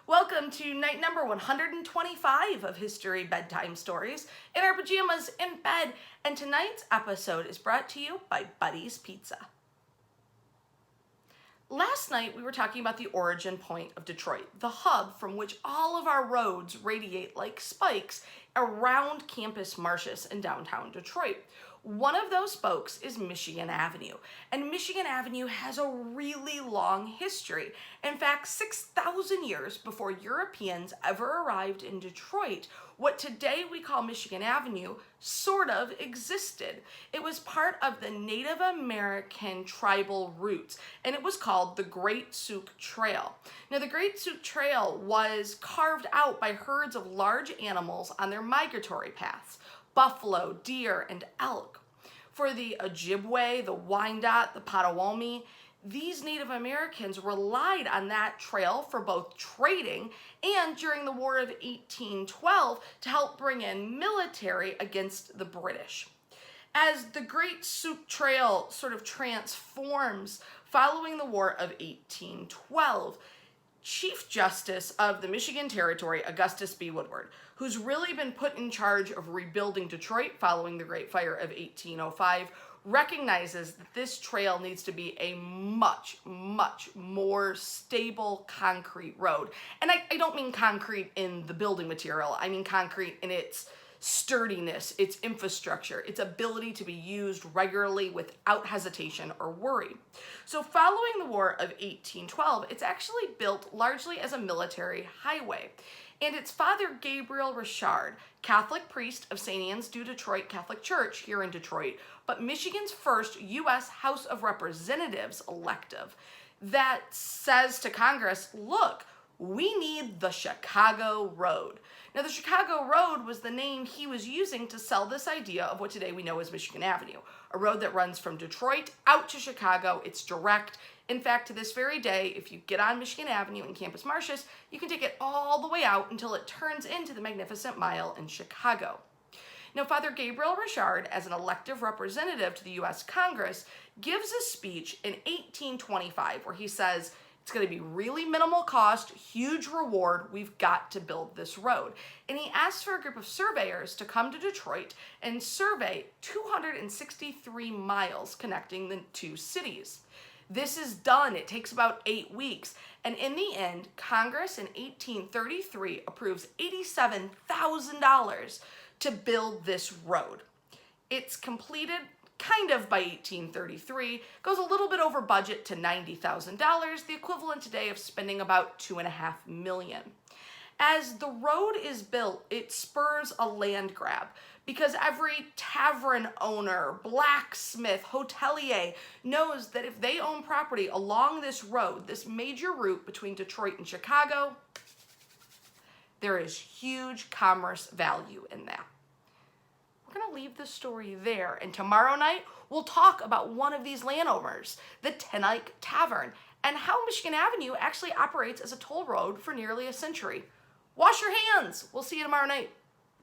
Welcome to night number 125 of History Bedtime Stories in our pajamas in bed, and tonight's episode is brought to you by Buddy's Pizza. Last night we were talking about the origin point of Detroit, the hub from which all of our roads radiate like spikes around Campus Martius in downtown Detroit. One of those spokes is Michigan Avenue, and Michigan Avenue has a really long history. In fact, 6,000 years before Europeans ever arrived in Detroit, what today we call Michigan Avenue sort of existed. It was part of the Native American tribal roots, and it was called the Great Sooke Trail. Now, the Great Sooke Trail was carved out by herds of large animals on their migratory paths: buffalo, deer, and elk. For the Ojibwe, the Wyandot, the Potawatomi, these Native Americans relied on that trail for both trading and during the War of 1812 to help bring in military against the British. As the Great Sooke Trail sort of transforms following the War of 1812, Chief Justice of the Michigan Territory, Augustus B. Woodward, who's really been put in charge of rebuilding Detroit following the Great Fire of 1805, recognizes that this trail needs to be a much, much more stable concrete road. And I don't mean concrete in the building material, I mean concrete in its sturdiness, its infrastructure, its ability to be used regularly without hesitation or worry. So following the War of 1812, it's actually built largely as a military highway. And its father, Gabriel Richard, Catholic priest of St. Anne's du Detroit Catholic Church here in Detroit, but Michigan's first U.S. House of Representatives elective, that says to Congress, look, we need the Chicago Road. Now, the Chicago Road was the name he was using to sell this idea of what today we know as Michigan Avenue, a road that runs from Detroit out to Chicago. It's direct. In fact, to this very day, if you get on Michigan Avenue in Campus Martius, you can take it all the way out until it turns into the Magnificent Mile in Chicago. Now, Father Gabriel Richard, as an elective representative to the U.S. Congress, gives a speech in 1825 where he says, it's going to be really minimal cost, huge reward. We've got to build this road. And he asked for a group of surveyors to come to Detroit and survey 263 miles connecting the two cities. This is done. It takes about 8 weeks. And in the end, Congress in 1833 approves $87,000 to build this road. It's completed kind of by 1833, goes a little bit over budget to $90,000, the equivalent today of spending about $2.5 million. As the road is built, it spurs a land grab because every tavern owner, blacksmith, hotelier knows that if they own property along this road, this major route between Detroit and Chicago, there is huge commerce value in that. We're going to leave this story there, and tomorrow night we'll talk about one of these landowners, the Tenike Tavern, and how Michigan Avenue actually operates as a toll road for nearly a century. Wash your hands. We'll see you tomorrow night.